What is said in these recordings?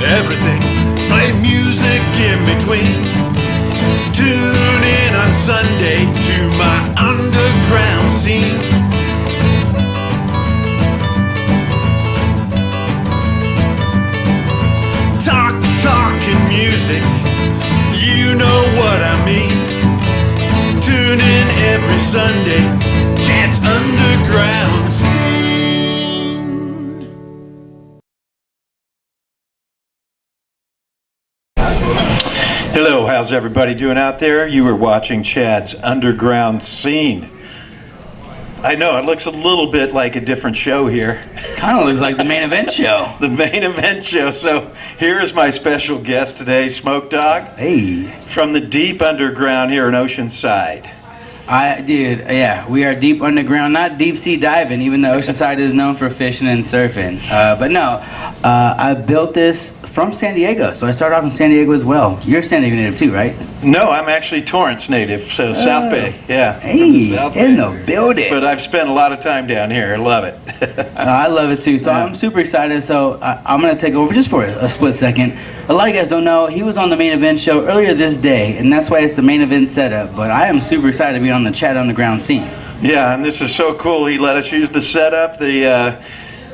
everything. Play music in between. Tune in on Sunday to my underground scene. Talking music, you know what I mean. Tune in every Sunday, Chad's Underground Scene. Hello, how's everybody doing out there? You were watching Chad's Underground Scene. I know, it looks a little bit like a different show here. Kind of looks like the main event show. The main event show. So here is my special guest today, Smoke Dog. Hey. From the deep underground here in Oceanside. Yeah, we are deep underground, not deep sea diving, even though Oceanside is known for fishing and surfing. But no, I built this from San Diego, so I started off in San Diego as well. You're a San Diego native too, right? No, I'm actually Torrance native, so South Bay, yeah. Hey, South in Bay. the building. But I've spent a lot of time down here. I love it. I love it too, so Yeah. I'm super excited. So I'm going to take over just for a split second. A lot of you guys don't know, he was on the main event show earlier this day, and that's why it's the main event setup. But I am super excited to be on the Chad Underground Scene. Yeah, and this is so cool. He let us use the setup.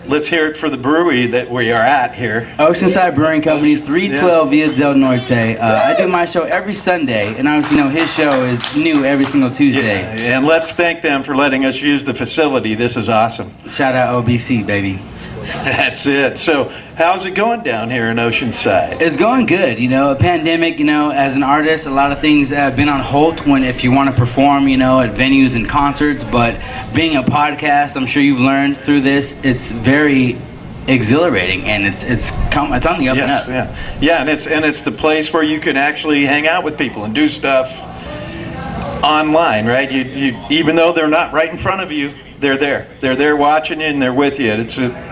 Let's hear it for the brewery that we are at here. Oceanside Brewing Company, 312 Via Del Norte. I do my show every Sunday, and obviously, his show is new every single Tuesday. Yeah, and let's thank them for letting us use the facility. This is awesome. Shout out OBC, baby. That's it. So, how's it going down here in Oceanside? It's going good. A pandemic, as an artist, a lot of things have been on hold if you want to perform, at venues and concerts. But being a podcast, I'm sure you've learned through this, it's very exhilarating, and it's on the up and up. Yeah, and it's the place where you can actually hang out with people and do stuff online, right? You even though they're not right in front of you, they're there. They're there watching you, and they're with you.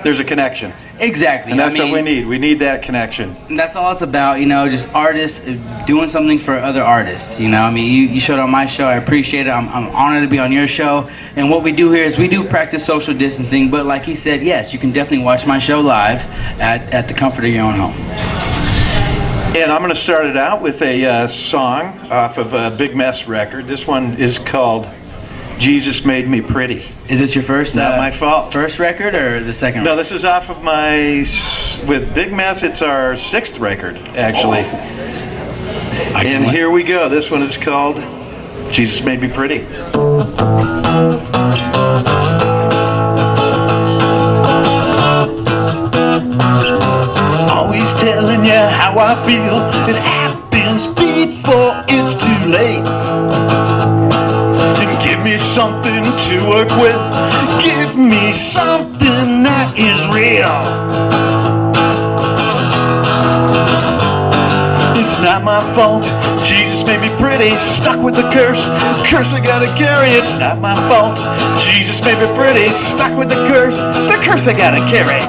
There's a connection. Exactly. And that's what we need. We need that connection. And that's all it's about, just artists doing something for other artists. You showed on my show. I appreciate it. I'm honored to be on your show. And what we do here is we do practice social distancing. But like he said, yes, you can definitely watch my show live at the comfort of your own home. And I'm going to start it out with a song off of a Big Mess record. This one is called Jesus Made Me Pretty. Is this your first? Not my fault. First record or the second? No, this is off of with Big Mess. It's our 6th record, actually. And here we go. This one is called Jesus Made Me Pretty. Always telling you how I feel. It happens before it's too late. Give me something to work with. Give me something that is real. It's not my fault. Jesus made me pretty. Stuck with the curse. Curse I gotta carry. It's not my fault. Jesus made me pretty. Stuck with the curse. The curse I gotta carry.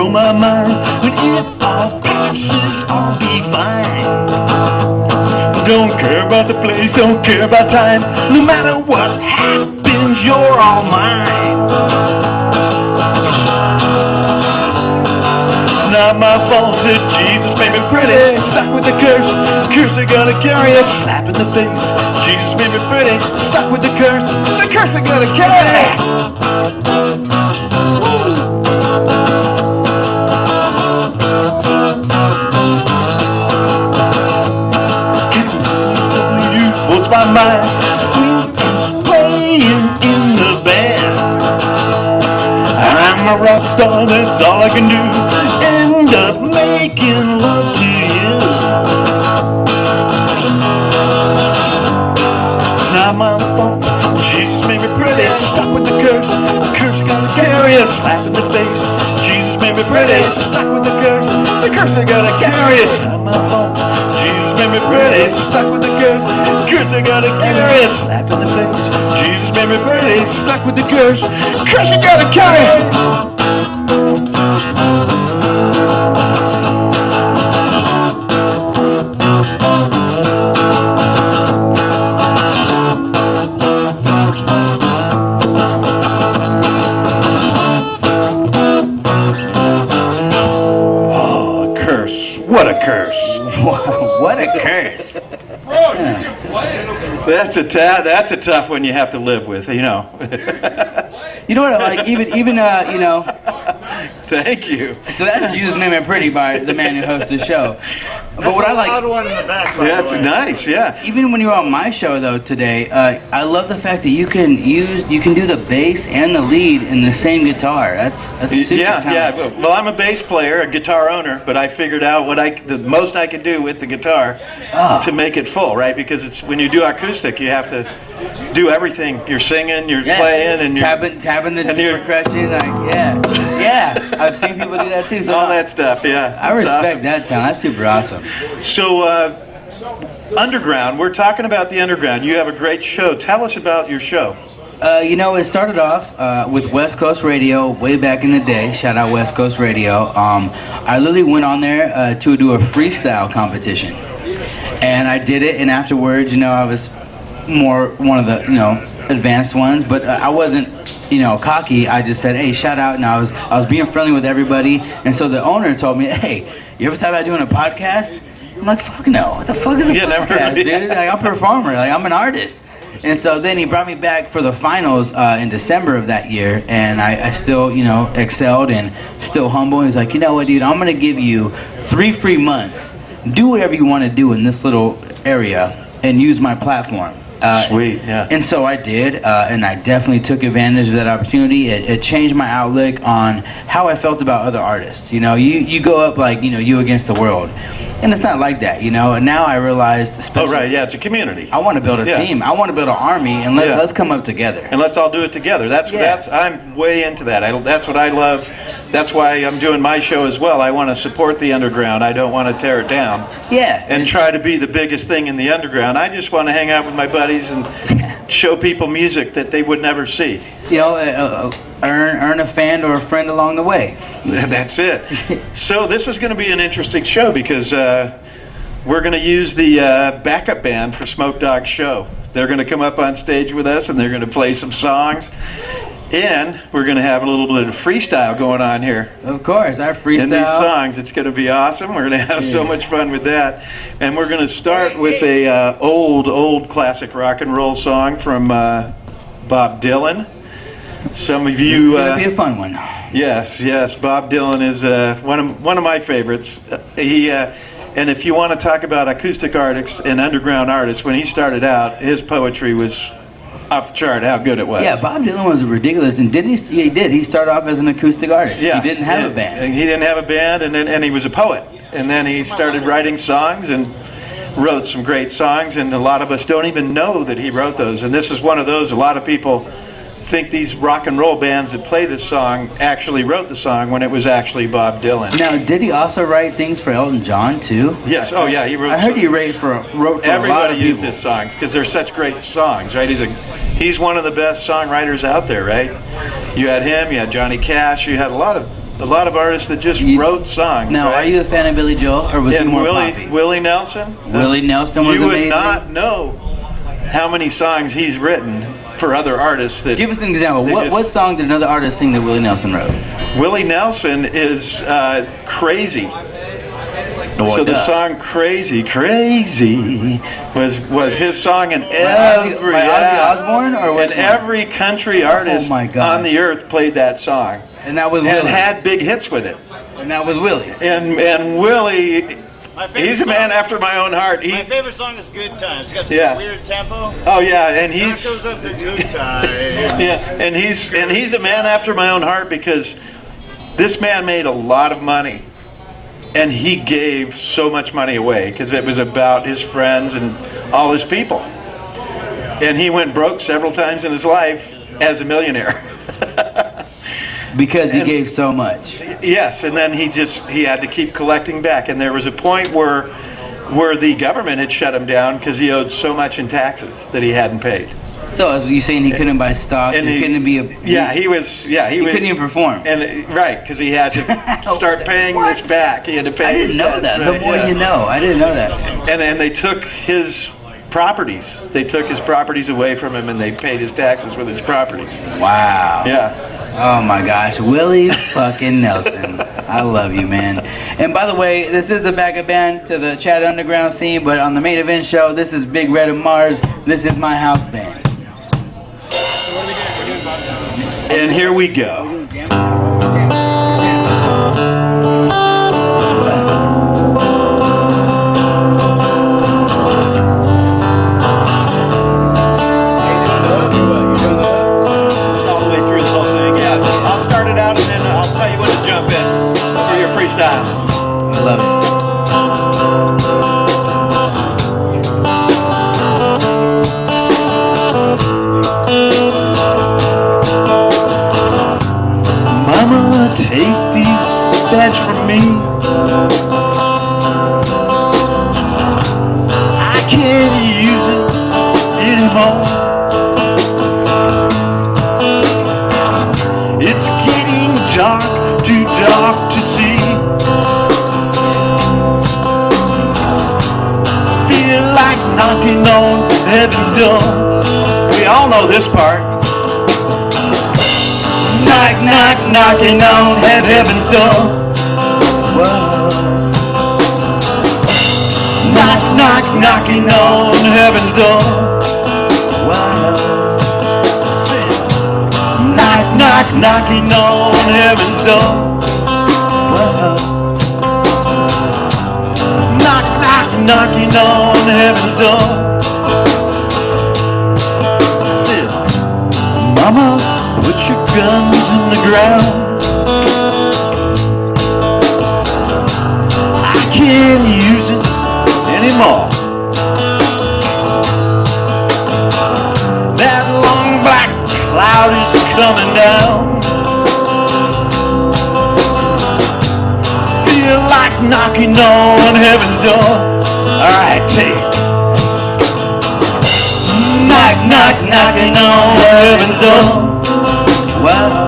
My mind, when it all passes, I'll be fine. Don't care about the place, don't care about time. No matter what happens, you're all mine. It's not my fault that Jesus made me pretty. Stuck with the curse, curse I gotta carry. A slap in the face. Jesus made me pretty. Stuck with the curse I gotta carry. My mind playing in the band. I'm a rock star, that's all I can do. End up making love to you. It's not my fault. Jesus made me pretty. Stuck with the curse gotta carry. A slap in the face. Jesus made me pretty. Stuck with the curse I gotta carry. It's not my fault. Jesus made me pretty. Stuck with the curse I gotta carry. A slap in the face. Jesus made me pretty. Stuck with the curse I gotta carry. curse. That's a tough one you have to live with, you know. You know what I like? Even you know. Thank you. So that's Jesus Made Me Pretty by the man who hosts the show. But what I like, one in the back. by That's the way. nice, yeah. even when you're on my show though today, I love the fact that you can do the bass and the lead in the same guitar. That's super talented. Well, I'm a bass player, a guitar owner, but I figured out the most I could do with the guitar to make it full, right? Because it's when you do acoustic, you have to do everything. You're singing, you're playing, and you're tapping the and you're- percussion. Like, yeah. I've seen people do that too. So all that stuff. Yeah, I respect that talent. That's super awesome. So, Underground. We're talking about the Underground. You have a great show. Tell us about your show. You know, it started off with West Coast Radio way back in the day. Shout out West Coast Radio. I literally went on there to do a freestyle competition, and I did it. And afterwards, you know, I was more one of the advanced ones, but I wasn't cocky. I just said, hey, shout out, and I was being friendly with everybody. And so the owner told me, hey, you ever thought about doing a podcast? I'm like, fuck no. What the fuck is a podcast, dude? Like, I'm a performer. Like, I'm an artist. And so then he brought me back for the finals in December of that year, and I still, excelled and still humble. He's like, you know what, dude, I'm going to give you 3 free months. Do whatever you want to do in this little area and use my platform. Sweet, yeah. And so I did, and I definitely took advantage of that opportunity. It changed my outlook on how I felt about other artists. You go up like, you against the world. And it's not like that, And now I realized, especially... Oh, right, yeah, it's a community. I want to build a team. I want to build an army, and let's come up together. And let's all do it together. That's I'm way into that. That's what I love. That's why I'm doing my show as well. I want to support the underground. I don't want to tear it down. Yeah. And try to be the biggest thing in the underground. I just want to hang out with my buddies and show people music that they would never see. Earn a fan or a friend along the way. That's it. So this is going to be an interesting show because we're going to use the backup band for Smoke Dog's show. They're going to come up on stage with us and they're going to play some songs. And we're going to have a little bit of freestyle going on here. Of course, our freestyle. In these songs, it's going to be awesome. We're going to have so much fun with that. And we're going to start with a old classic rock and roll song from Bob Dylan. Some of you... It's going to be a fun one. Yes. Bob Dylan is one of my favorites. And if you want to talk about acoustic artists and underground artists, when he started out, his poetry was off the chart how good it was. Yeah, Bob Dylan was ridiculous, and didn't he? He did. He started off as an acoustic artist. Yeah, he didn't have a band. He didn't have a band, and he was a poet. And then he started writing songs and wrote some great songs, and a lot of us don't even know that he wrote those. And this is one of those. A lot of people think these rock and roll bands that play this song actually wrote the song when it was actually Bob Dylan. Now, did he also write things for Elton John too? Yes. Oh, yeah. He wrote. I heard he wrote for a lot everybody of used people. his songs because they're such great songs, right? He's one of the best songwriters out there, right? You had him. You had Johnny Cash. You had a lot of artists that just wrote songs. Now, right? Are you a fan of Billy Joel, or was he more poppy? Willie Nelson. Willie Nelson was amazing. You would not know how many songs he's written for other artists. That give us an example. What song did another artist sing that Willie Nelson wrote? Willie Nelson is Crazy. So the song "Crazy" was his song, and every by Ozzy Osbourne, or and every country artist on the earth played that song, and that was Willie. And had big hits with it. And that was Willie. And Willie, he's a man after my own heart. My favorite song is "Good Times." It's got some weird tempo. Oh yeah, and he's goes up to "Good Times." Yeah, and he's a man after my own heart because this man made a lot of money. And he gave so much money away because it was about his friends and all his people. And he went broke several times in his life as a millionaire. Because he gave so much. Yes, and then he had to keep collecting back. And there was a point where the government had shut him down because he owed so much in taxes that he hadn't paid. So are you saying he couldn't buy stock? And he couldn't be a... he couldn't even perform. And right, because he had to start paying this back. He had to pay. I didn't know that. The more you know. I didn't know that. And they took his properties. They took his properties away from him, and they paid his taxes with his properties. Wow. Yeah. Oh my gosh, Willie fucking Nelson. I love you, man. And by the way, this is a backup band to the Chat Underground scene, but on the main event show, this is Big Red and Mars. This is my house band. And here we go. I love it. Mama, take these bags from me. I can't use it anymore. It's getting dark, too dark to see. Feel like knocking on heaven's door. We all know this part. Knock, knock, knocking on heaven's door. Whoa. Knock, knock, knocking on heaven's door. Whoa. Knock, knock, knocking on heaven's door. Whoa. Knock, knock, knocking on heaven's door. Mama, put your guns in the ground. I can't use it anymore. That long black cloud is coming down. Feel like knocking on heaven's door. Alright, take it. Knock, knock, knocking on heaven's door. Wow.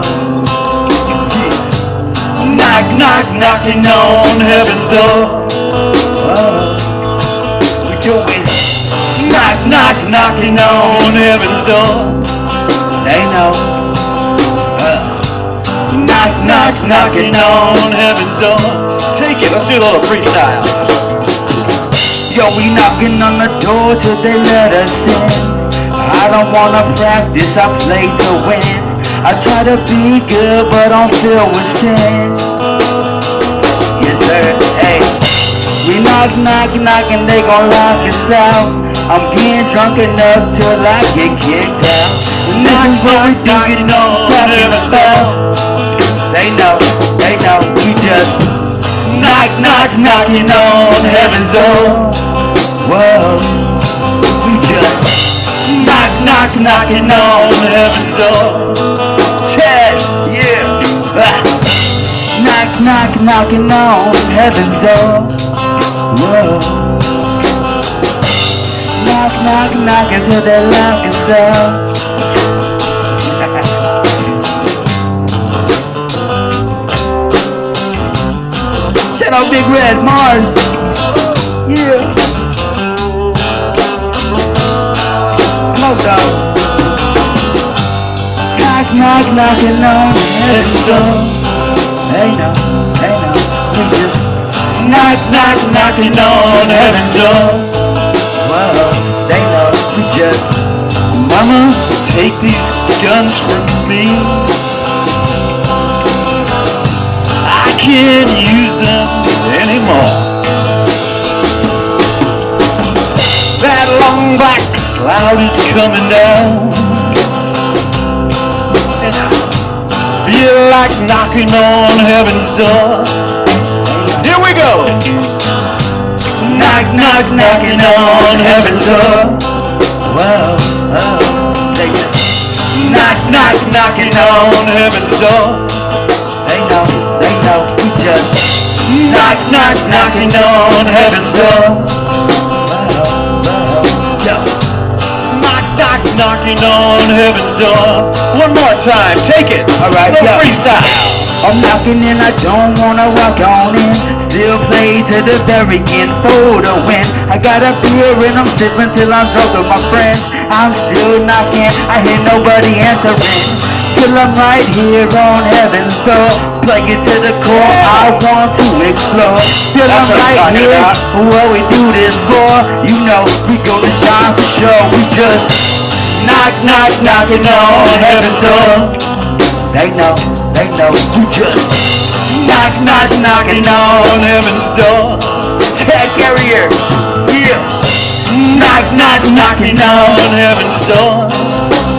Knock, knock, knocking on heaven's door. Wow. We go in. Knock, knock, knocking on heaven's door. They know. Knock, knock, knocking on heaven's door. Take it. Let's do a little freestyle. Yo, we knocking on the door till they let us in. I don't wanna practice, I play to win. I try to be good, but I'm filled with sin. Yes sir, hey. We knock, knock, knock, and they gon' lock us out. I'm getting drunk enough till I get kicked out. And this is what we do, get talking about. They know, we just knock, knock, knocking on heaven's door. Whoa, we just knock, knock, knocking on heaven's door. Chad, yeah. Knock, knock, knocking on heaven's door. Whoa. Knock, knock, knocking till they lock us out. Shout out Big Red, Mars. Yeah. Smoke dog. Knock, knock, knocking on heaven's door. Hey no, we just knock, knock, knocking on heaven's door. Whoa, they know, we just Mama, take these guns from me. I can't use them anymore. That long black cloud is coming down. And I feel like knocking on heaven's door. Here we go. Knock, knock, knocking on heaven's door. Whoa, oh, they just knock, knock, knocking on heaven's door. They know, we just knock, knock, knocking on heaven's door. Knock, knock, knocking on heaven's door. One more time, take it. Alright, no yo. freestyle. I'm knocking and I don't wanna walk on in. Still play to the very end for the win. I got a beer and I'm sipping till I'm drunk with my friends. I'm still knocking, I hear nobody answering. till I'm right here on heaven's door. Play it to the core, I want to explore. Till I'm That's what I'm right talking here, about. what we do this for. You know, we gonna shine for sure. We just knock, knock, knocking on heaven's door. They know, we just knock, knock, knocking on heaven's door. Tag carrier, yeah. Knock, knock, knocking on heaven's door.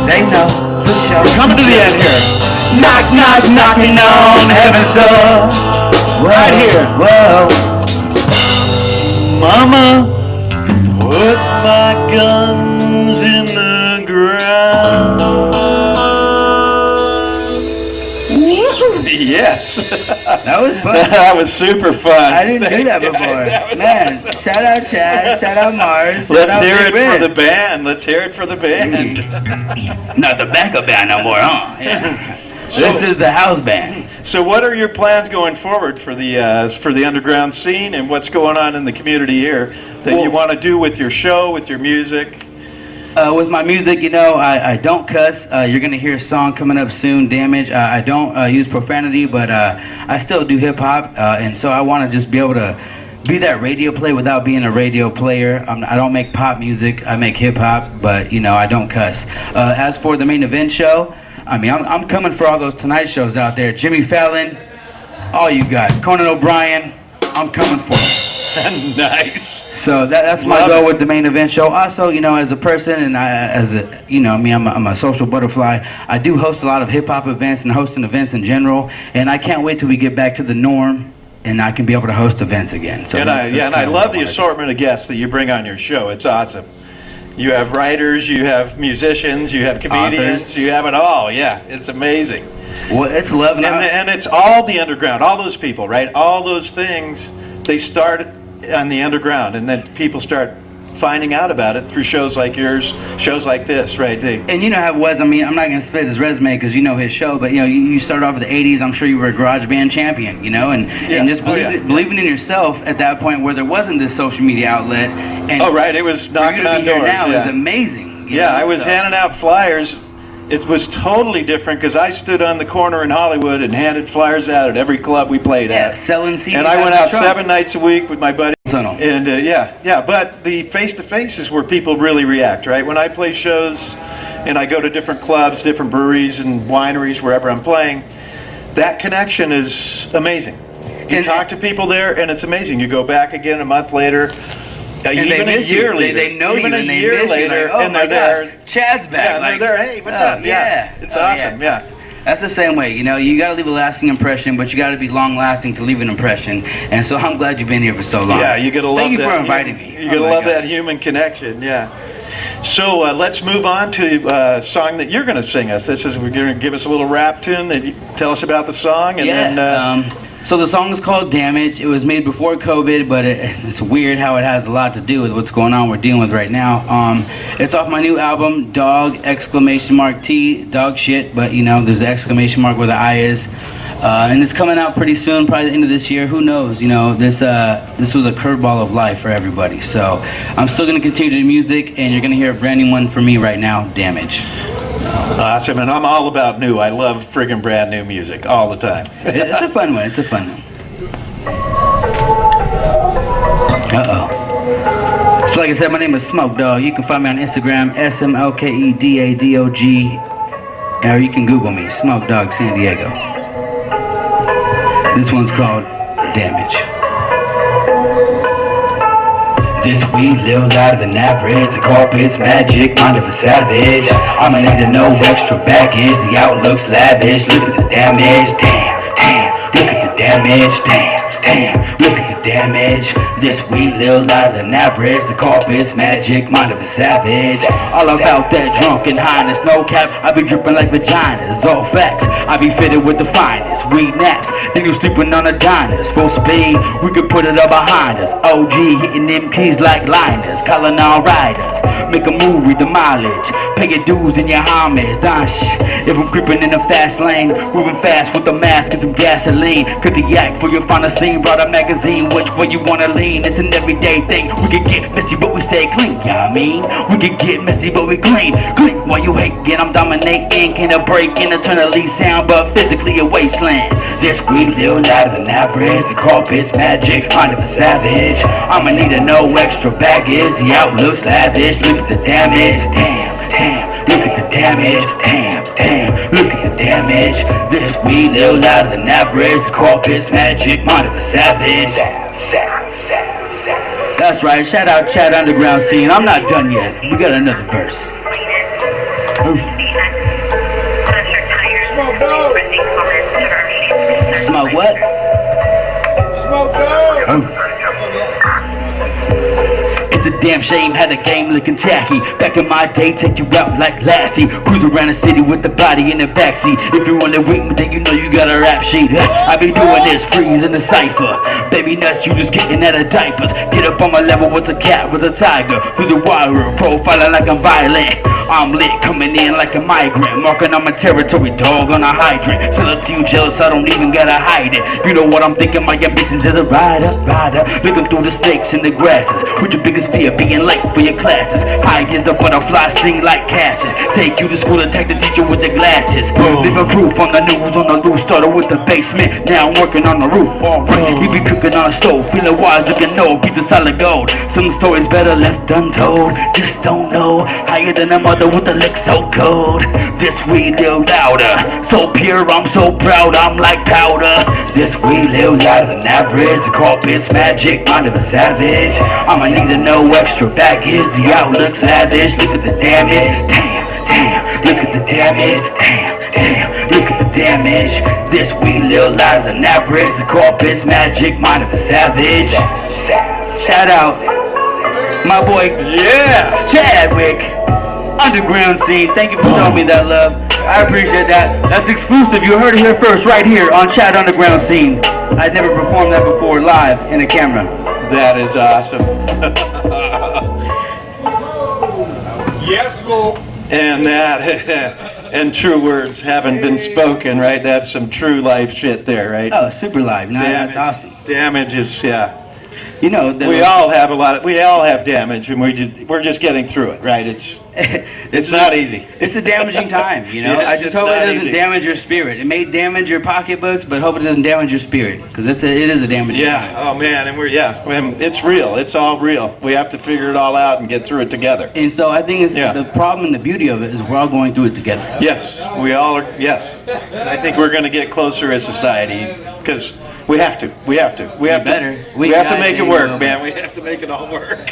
They know, for sure. We're coming to the end here. Knock, knock, knocking on heaven's door. Right here. Whoa. Mama, put my guns in the ground. Yes. That was fun. That was super fun. I didn't do that Thanks, before. guys. That was Man, awesome. shout out Chad, shout out Mars. Let's hear it for the band. Let's hear it for the band. Not the backup band no more, huh? Yeah. This is the house band. So, what are your plans going forward for the underground scene, and what's going on in the community here that you want to do with your show, with your music? With my music, you know, I don't cuss. You're going to hear a song coming up soon, Damage. I don't use profanity, but I still do hip-hop, and so I want to just be able to be that radio play without being a radio player. I don't make pop music. I make hip-hop, but, you know, I don't cuss. As for the main event show, I mean, I'm coming for all those Tonight shows out there. Jimmy Fallon, all you guys. Conan O'Brien, I'm coming for them. Nice. So that's my Love goal it. with the main event show. Also, you know, as a person and I'm a social butterfly. I do host a lot of hip hop events and hosting events in general, and I can't wait till we get back to the norm and I can be able to host events again. So And I love the assortment of guests that you bring on your show. It's awesome. You have writers, you have musicians, you have comedians, Authors. you have it all. Yeah, it's amazing. Well, it's love And it's all the underground, all those people, right? All those things, they start on the underground, and then people start finding out about it through shows like yours, shows like this, right? And you know how it was. I mean, I'm not going to spit his resume because you know his show, but, you know, you started off in the 80s. I'm sure you were a garage band champion, you know, and just believing in yourself at that point where there wasn't this social media outlet. And Oh, right, it was knocking on doors. now Yeah. is amazing. you Yeah, know, I was so. handing out flyers. It was totally different because I stood on the corner in Hollywood and handed flyers out at every club we played at. Selling CDs. And I went out 7 nights a week with my buddy. Tunnel. And but the face-to-face is where people really react, right? When I play shows and I go to different clubs, different breweries and wineries, wherever I'm playing, that connection is amazing. You And- talk to people there and it's amazing. You go back again a month later, And even they a miss year you. later. They know even you a and they year miss you. later, Like, oh and my they're there. gosh, Chad's back. Yeah, like, they're there. Hey, what's oh, up? Yeah, it's awesome. Yeah. That's the same way, you know, you got to leave a lasting impression, but you got to be long lasting to leave an impression. And so I'm glad you've been here for so long. Yeah, you gotta love that. Thank you for inviting me. You Oh gotta my love that gosh. human connection. Yeah. So let's move on to a song that you're going to sing us. We're going to give us a little rap tune. That you tell us about the song, and then So the song is called Damage. It was made before COVID, but it's weird how it has a lot to do with what's going on we're dealing with right now. It's off my new album, Dog T, dog shit, but you know, there's an exclamation mark where the I is. And it's coming out pretty soon, probably the end of this year. Who knows? You know, this was a curveball of life for everybody. So I'm still going to continue to do music, and you're going to hear a brand new one from me right now, Damage. awesome. And I'm all about new. I love friggin' brand new music all the time. It's a fun one. It's a fun one. Uh-oh. So like I said, my name is Smoke Dog. You can find me on Instagram, SMLKEDADOG, or you can Google me, Smoke Dog San Diego. This one's called Damage. This weed little louder than average. The carpet's magic, mind of a savage. I'ma need to know extra baggage. The outlook's lavish. Look at the damage, damn, damn. Look at the damage, damn, damn. Look at the damage. This weed little louder than average. The carpet's magic, mind of a savage. All about that drunken highness, no cap. I be dripping like vaginas, all facts. I be fitted with the finest weed naps. Think you sleeping on a diners. Full speed, we could put it all behind us. OG hitting them keys like liners, calling all riders. Make a move, read the mileage. Pay your dues and your homage. If I'm creeping in the fast lane, moving fast with the mask and some gasoline. Cut the yak for your final scene. scene, brought a magazine, which way you wanna lean? It's an everyday thing. We can get messy, but we stay clean. Yeah, I mean, we can get messy, but we clean. Clean while you hating, I'm dominating. Can't break in eternally sound, but physically a wasteland. This we live louder than average. The carpet's magic, kind of a savage. I'ma need a no extra baggage. The outlook's lavish. Look at the damage. Damn, damn. Look at the damage. Damn, damn. Look at the damage. This we live louder than average. The carpet's magic, mind of a savage. That's right. Shout out Chad Underground Scene. I'm not done yet. We got another verse. Smoke dope. Smoke what? Smoke dope. It's a damn shame how the game looking tacky. Back in my day, take you out like Lassie. Cruise around the city with the body in the backseat. If you want to with me, then you know you got a rap sheet. I be doing this, freeze in the cypher. Baby nuts, you just getting out of diapers. Get up on my level with a cat, with a tiger. Through the wire, profiling like I'm violent. I'm lit, coming in like a migrant. Marking on my territory, dog on a hydrant. Still up to you, jealous, I don't even gotta hide it. You know what I'm thinking, my ambitions is a rider. Looking through the snakes and the grasses. With your biggest fear, being late for your classes. High as the butterfly, sting like Cassius. Take you to school, attack the teacher with the glasses. Living proof on the news, on the loose. Started with the basement, now I'm working on the roof. Alright, we be cooking on a stove. Feeling wise, looking no, piece of solid gold. Some stories better left untold. Just don't know, higher than a mother with a lick so cold. This weed live louder, so pure, I'm so proud, I'm like powder. This weed live louder than average. The carpet's magic, mind of a savage. I'ma need to know extra baggage. The outlook's lavish. Look at the damage. Damn, damn. Look at the damage. Damn, damn. Look at the damage. This weed live louder than average. The carpet's magic, mind of a savage. Shout out my boy, Yeah. Chadwick. Underground Scene. Thank you for showing me that love. I appreciate that. That's exclusive. You heard it here first, right here on Chad Underground Scene. I'd never performed that before live in a camera. That is awesome. Yes, Mo. And that, and true words haven't been spoken, right? That's some true life shit there, right? Oh, super live. No, that's awesome. Damage is, yeah. You know, We all have we all have damage, and we're just getting through it, right? It's not easy. It's a damaging time, you know. Yes, I just it's hope it not doesn't easy. damage your spirit. It may damage your pocketbooks, but hope it doesn't damage your spirit, because it is a damaging time. Yeah. Oh man, and it's real. It's all real. We have to figure it all out and get through it together. And so I think Yeah. the problem and the beauty of it is we're all going through it together. Yes, we all are. Yes, and I think we're going to get closer as society because we have to. We have to. We have better. to. We We have to gotta make it be work, able- man. We have to make it all work.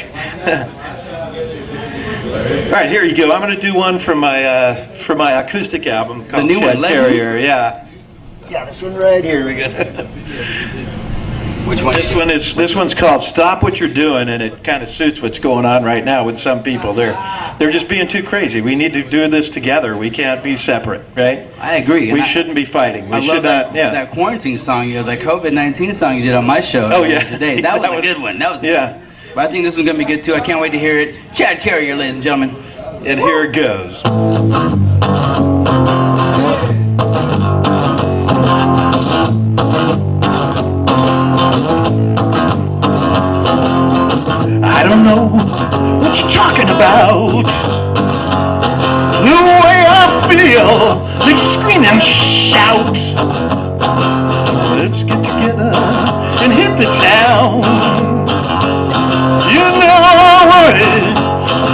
All right, here you go. I'm going to do one from my acoustic album called new Chet one, Legends? Carrier. Yeah. Yeah, this one right here. We got. Which one? This one's called "Stop What You're Doing," and it kind of suits what's going on right now with some people. They're just being too crazy. We need to do this together. We can't be separate, right? I agree. We and shouldn't be fighting. We I should love not. that quarantine song, that COVID-19 song you did on my show. Oh, yeah. Today. That was a good one. That was Yeah. good. But I think this one's gonna be good too. I can't wait to hear it. Chad Carrier, ladies and gentlemen. And here it goes. I don't know what you're talking about. The way I feel makes you scream and shout. Let's get together and hit the town. You know it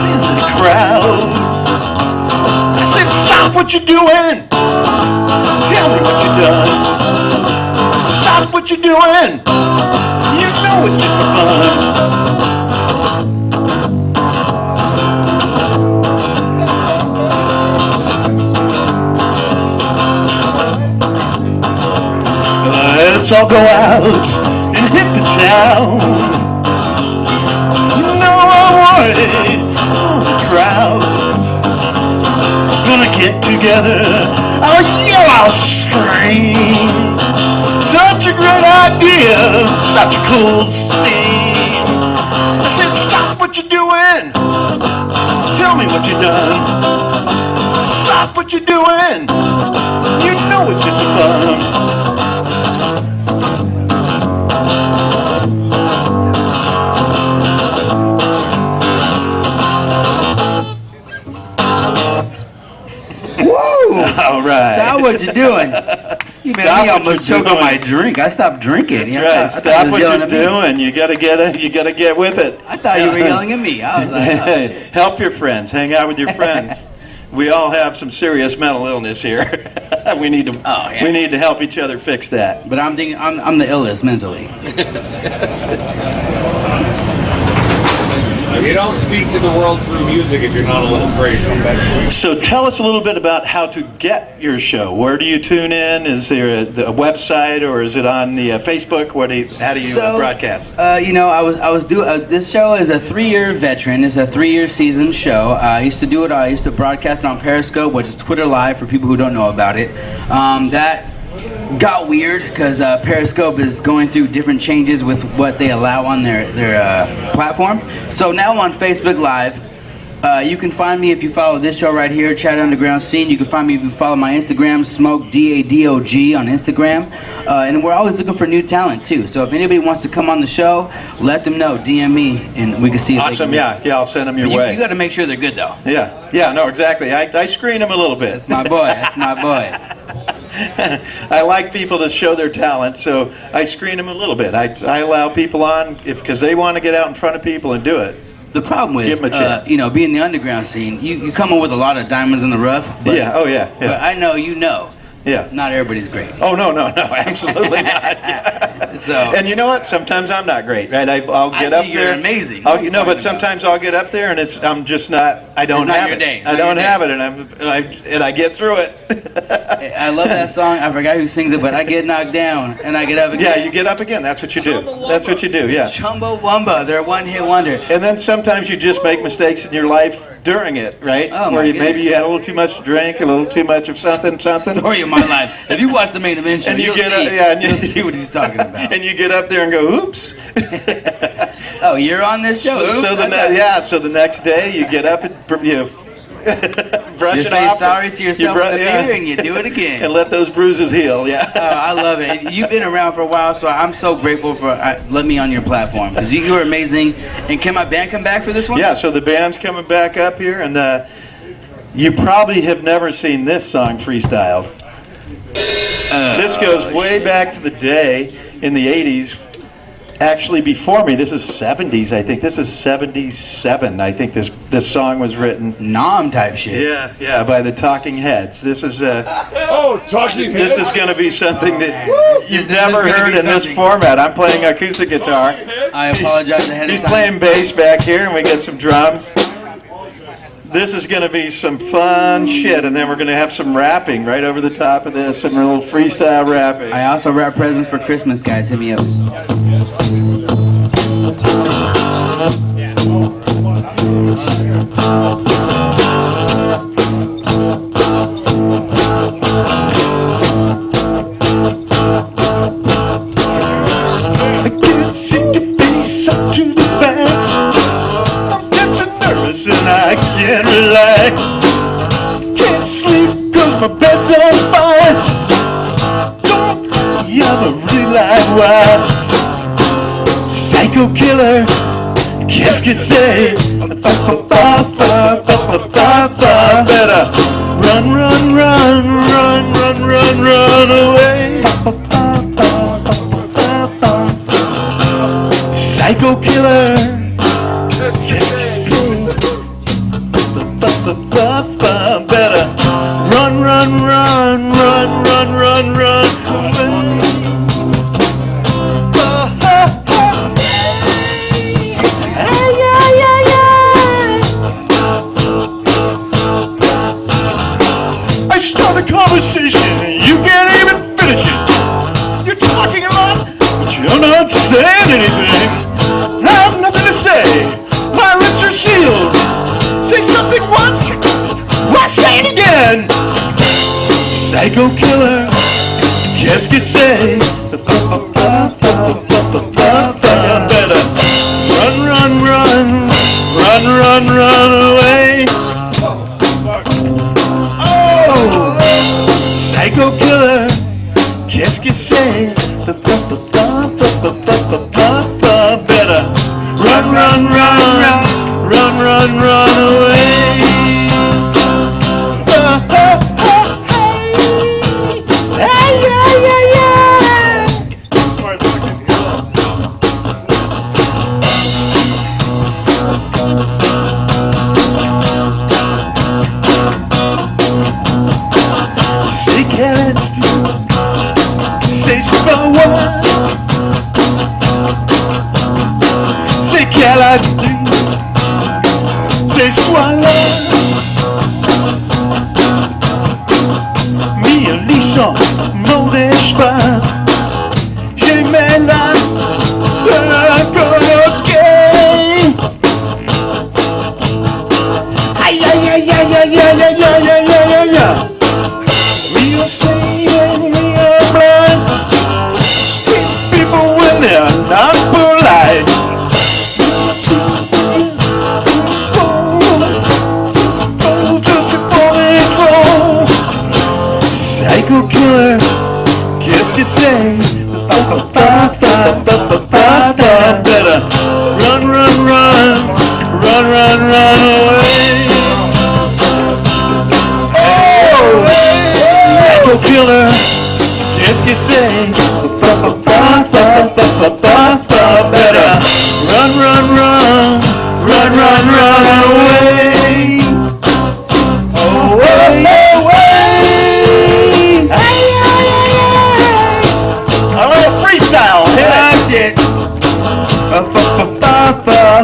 in the crowd. I said, stop what you're doing. Tell me what you done. Stop what you're doing. You know it's just for fun. Let's all go out and hit the town. You know I want it, all the crowd. Gonna get together, I'll yell, I'll scream. Such a great idea, such a cool scene. I said, stop what you're doing. Tell me what you done. Stop what you're doing. You know it's just for fun. what you're doing. You made Stop me what almost you're choke on doing. my drink. I stopped drinking. That's right. Stop what you're doing. You gotta get with it. I thought you were yelling at me. I was like, oh, shit. Help your friends. Hang out with your friends. We all have some serious mental illness here. we need to we need to help each other fix that. But I'm thinking I'm the illest mentally. You don't speak to the world through music if you're not a little crazy. So tell us a little bit about how to get your show. Where do you tune in? Is there a website or is it on the Facebook? How do you broadcast? I was doing this show is a 3-year veteran. It's a 3-year season show. I used to broadcast it on Periscope, which is Twitter Live for people who don't know about it. That got weird because Periscope is going through different changes with what they allow on their platform. So now on Facebook Live, you can find me if you follow this show right here, Chat Underground Scene. You can find me if you follow my Instagram, Smoke DADOG on Instagram. And we're always looking for new talent too. So if anybody wants to come on the show, let them know. DM me and we can see if awesome. they can. Yeah, I'll send them your way. You got to make sure they're good though. Yeah, no, exactly. I screen them a little bit. That's my boy. That's my boy. I like people to show their talent, so I screen them a little bit. I allow people on because they want to get out in front of people and do it. The problem with Give 'em a chance. being in the underground scene, you come in with a lot of diamonds in the rough. But, yeah. But I know Yeah. not everybody's great. Oh, no, absolutely not. So, and you know what? Sometimes I'm not great, right? I'll get I up think there. you're amazing. But sometimes I'll get up there and I'm just not. I don't It's not have your it. day. It's I not don't your have day. it, and I get through it. I love that song. I forgot who sings it, but I get knocked down and I get up again. Yeah, you get up again. That's what you do. That's what you do. Yeah. Chumbawamba, they're a one-hit wonder. And then sometimes you just make mistakes in your life during it, right? Oh, Where my maybe you had a little too much to drink, a little too much of something. Story of my life. If you watch the main event show, And you you'll get see, up- yeah, and you- you'll see what he's talking about. And you get up there and go, oops. Oh, you're on this show? Oops, So the next day you get up and you brush You it say off. sorry to yourself in the yeah. mirror and you do it again. And let those bruises heal. Yeah. Oh, I love it. You've been around for a while, so I'm so grateful for let me on your platform because you are amazing. And can my band come back for this one? Yeah. So the band's coming back up here, and you probably have never seen this song freestyled. This goes way back to the day in the '80s. Actually, before me, this is '70s. I think this is '77. I think this song was written. Nom type shit. Yeah, by the Talking Heads. This is Talking This Heads? is going to be something that you've This never is gonna heard be in this something. format. I'm playing acoustic guitar. I apologize ahead of He's time. playing bass back here, and we got some drums. This is going to be some fun shit, and then we're going to have some rapping right over the top of this, some little freestyle rapping. I also wrap presents for Christmas, guys. Hit me up. I can't seem to face up to the back. I'm getting nervous and I can't relax. Can't sleep cause my bed's on fire. Don't you ever realize why? Psycho killer, qu'est-ce que c'est? Better run away. Psycho killer. Better run. I start a conversation and you can't even finish it. You're talking a lot, but you're not saying anything. I have nothing to say. My lips are sealed. Say something once, why say it again? Psycho killer, qu'est-ce que c'est? Better run away. Oh, psycho killer, qu'est-ce que c'est? Better run away.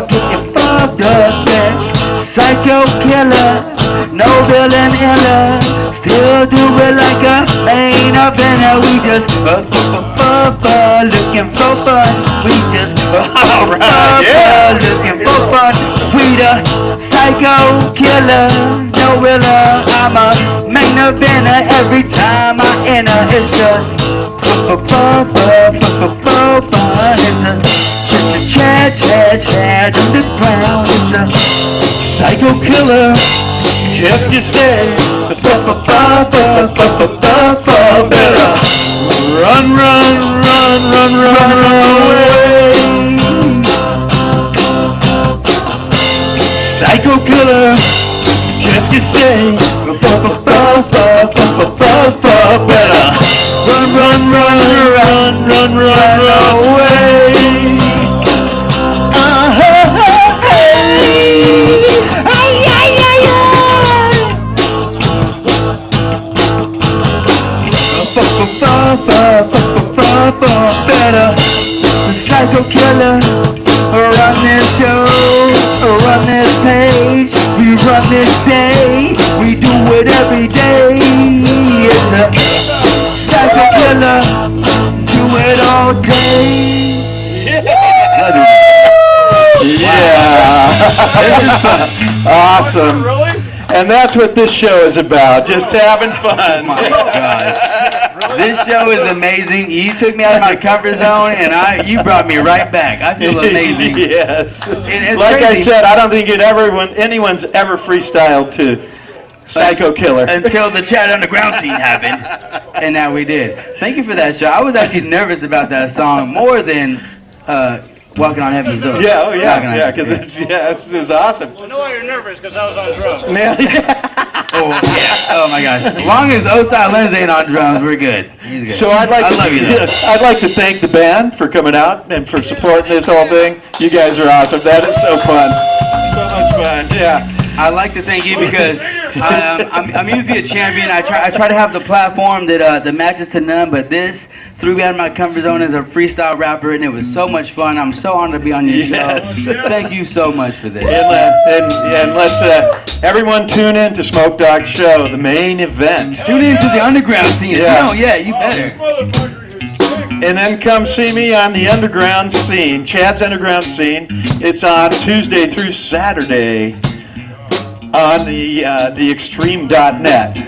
Getting fucked up, yeah. Psycho killer, no villain iller. Still do it like a ain't up in there. We just looking for fun. We just Alright, yeah. looking for fun. We the psycho killer, no willer. I'm a main eventer every time I enter. It's just Chad underground. It's a Psycho killer, just you say. Better run away. Psycho killer, just you say. Better run away. Better, the psycho killer, run this show, run this page, we run this day, we do it every day. It's a psycho killer, do it all day. Yeah. Awesome. And that's what this show is about, just having fun. Oh my gosh. This show is amazing. You took me out of my comfort zone and you brought me right back. I feel amazing. Yes. It's Like I crazy. said, I don't think anyone's ever freestyled to Psycho Killer. Until the Chad Underground scene happened. And now we did. Thank you for that show. I was actually nervous about that song more than Walking on Heaven's Door. Yeah, oh yeah, Walking on yeah, Heaven's because it's awesome. I know why you're nervous, because I was on drums. Yeah. Oh, yeah. Oh my gosh. As long as Osai Lenz ain't on drums, we're good. He's good. So I'd like to, love you though. I'd like to thank the band for coming out and for supporting this whole thing. You guys are awesome. That is so fun. So much fun. Yeah. I'd like to thank you because I'm usually a champion. I try to have the platform that matches to none, but this threw me out of my comfort zone as a freestyle rapper, and it was so much fun. I'm so honored to be on your Yes. show. Thank you so much for this. And let's everyone tune in to Smoke Dog Show, the main event. Tune into the underground scene. Yeah. Oh yeah, you better. And then come see me on the underground scene, Chad's underground scene. It's on Tuesday through Saturday on the extreme.net,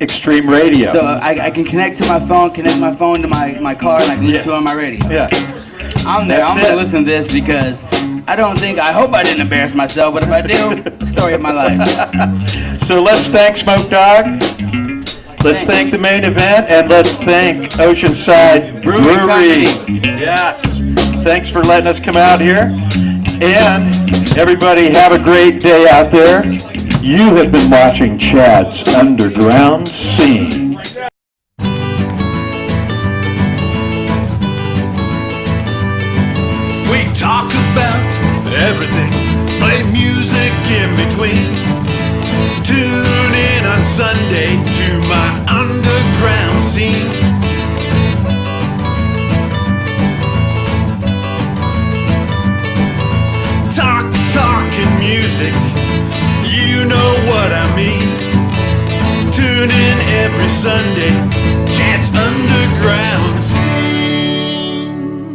Extreme Radio. So I can connect to my phone to my car, and I can listen to it on my radio. Yeah. I'm there. That's I'm going it. to listen to this because I hope I didn't embarrass myself, but if I do, story of my life. So let's thank Smoke Dog. Let's thank the main event, and let's thank Oceanside Brewery. Yes. Thanks for letting us come out here. And everybody have a great day out there. You have been watching Chad's Underground Scene. We talk about everything, play music in between. Tune in on Sunday to my underground scene. Talking music, you know what I mean. Tune in every Sunday